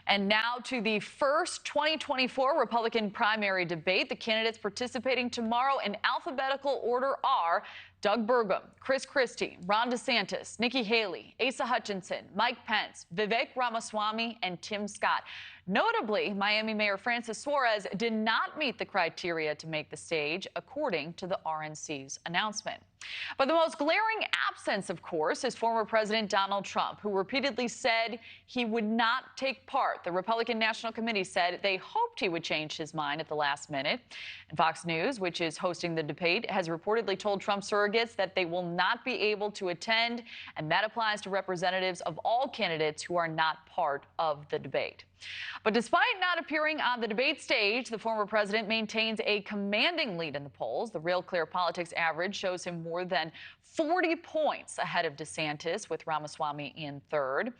And now to the first 2024 Republican primary debate. The candidates participating tomorrow in alphabetical order are Doug Burgum, Chris Christie, Ron DeSantis, Nikki Haley, Asa Hutchinson, Mike Pence, Vivek Ramaswamy, and Tim Scott. Notably, Miami Mayor Francis Suarez did not meet the criteria to make the stage, according to the RNC's announcement. But the most glaring absence, of course, is former President Donald Trump, who repeatedly said he would not take part. The Republican National Committee said they hoped he would change his mind at the last minute. And Fox News, which is hosting the debate, has reportedly told Trump surrogates that they will not be able to attend, and that applies to representatives of all candidates who are not part of the debate. But despite not appearing on the debate stage, the former president maintains a commanding lead in the polls. The Real Clear Politics average shows him more than 40 points ahead of DeSantis, with Ramaswamy in third.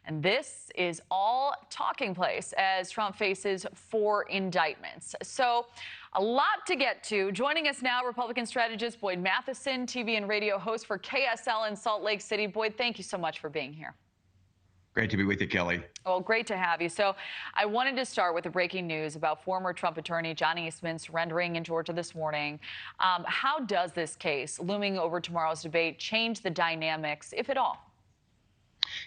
And this is all talking place as Trump faces 4 indictments. So a lot to get to. Joining us now, Republican strategist Boyd Matheson, TV and radio host for KSL in Salt Lake City. Boyd, thank you so much for being here. Great to be with you, Kelly. Well, great to have you. So I wanted to start with the breaking news about former Trump attorney John Eastman surrendering in Georgia this morning. How does this case, looming over tomorrow's debate, change the dynamics, if at all?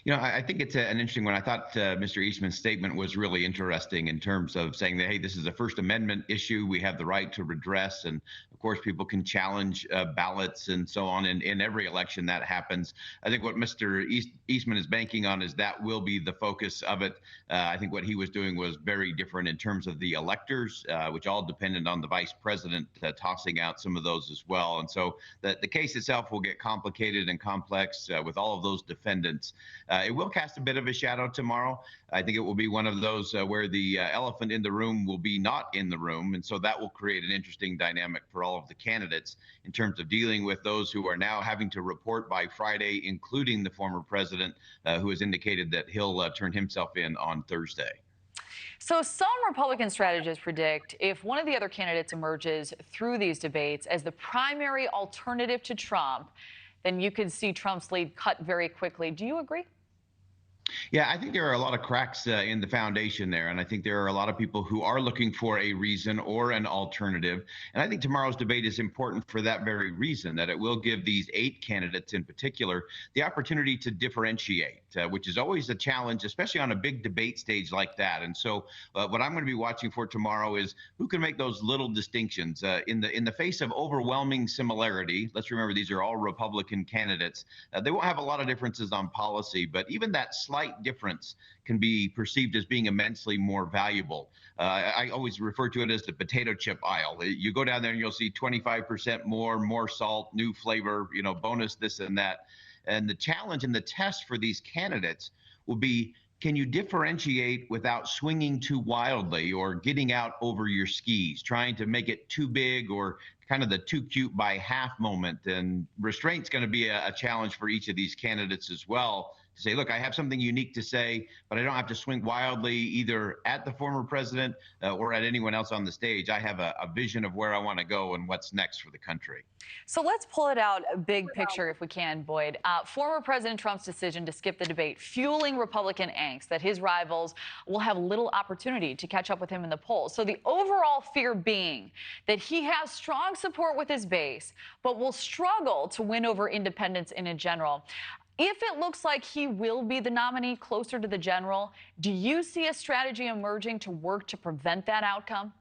You know, I think it's an interesting one. I thought Mr. Eastman's statement was really interesting in terms of saying that, hey, this is a First Amendment issue. We have the right to redress. And of course, people can challenge ballots and so on. In every election that happens. I think what Mr. Eastman is banking on is that will be the focus of it. I think what he was doing was very different in terms of the electors, which all depended on the vice president tossing out some of those as well. And so the case itself will get complicated and complex with all of those defendants. It will cast a bit of a shadow tomorrow. I think it will be one of those where the elephant in the room will be not in the room. And so that will create an interesting dynamic for all of the candidates in terms of dealing with those who are now having to report by Friday, including the former president, who has indicated that he'll turn himself in on Thursday. So some Republican strategists predict if one of the other candidates emerges through these debates as the primary alternative to Trump, then you could see Trump's lead cut very quickly. Do you agree? Yeah, I think there are a lot of cracks in the foundation there. And I think there are a lot of people who are looking for a reason or an alternative. And I think tomorrow's debate is important for that very reason, that it will give these 8 candidates in particular the opportunity to differentiate, which is always a challenge, especially on a big debate stage like that. And so what I'm going to be watching for tomorrow is who can make those little distinctions in the face of overwhelming similarity. Let's remember, these are all Republican candidates. They won't have a lot of differences on policy, but even that slight difference can be perceived as being immensely more valuable. I always refer to it as the potato chip aisle. You go down there and you'll see 25% more salt, new flavor, you know, bonus this and that. And the challenge and the test for these candidates will be, can you differentiate without swinging too wildly or getting out over your skis, trying to make it too big or kind of the too cute by half moment? And restraint's going to be a challenge for each of these candidates as well, to say, look, I have something unique to say, but I don't have to swing wildly either at the former president or at anyone else on the stage. I have a vision of where I want to go and what's next for the country. So let's pull it out a big picture if we can, Boyd. Former President Trump's decision to skip the debate, fueling Republican angst that his rivals will have little opportunity to catch up with him in the polls. So the overall fear being that he has strong support with his base, but will struggle to win over independents in general. If it looks like he will be the nominee closer to the general, do you see a strategy emerging to work to prevent that outcome?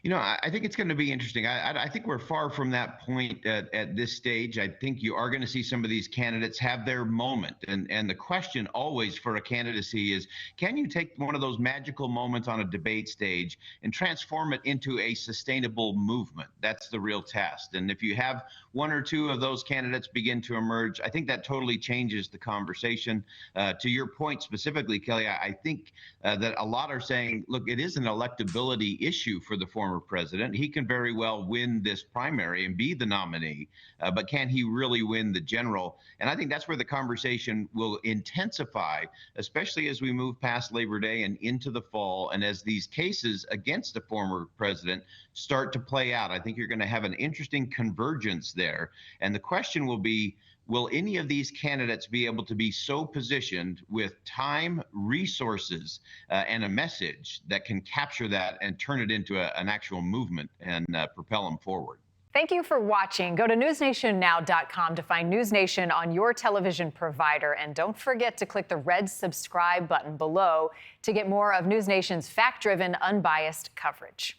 You know, I think it's going to be interesting. I think we're far from that point at this stage. I think you are going to see some of these candidates have their moment. And the question always for a candidacy is, can you take one of those magical moments on a debate stage and transform it into a sustainable movement? That's the real test. And if you have 1 or 2 of those candidates begin to emerge, I think that totally changes the conversation. To your point specifically, Kelly, I think that a lot are saying, look, it is an electability issue for the former president. He can very well win this primary and be the nominee, but can he really win the general? And I think that's where the conversation will intensify, especially as we move past Labor Day and into the fall, and as these cases against the former president start to play out. I think you're going to have an interesting convergence there. And the question will be, will any of these candidates be able to be so positioned with time, resources, and a message that can capture that and turn it into an actual movement and propel them forward? Thank you for watching. Go to newsnationnow.com to find News Nation on your television provider. And don't forget to click the red subscribe button below to get more of News Nation's fact-driven, unbiased coverage.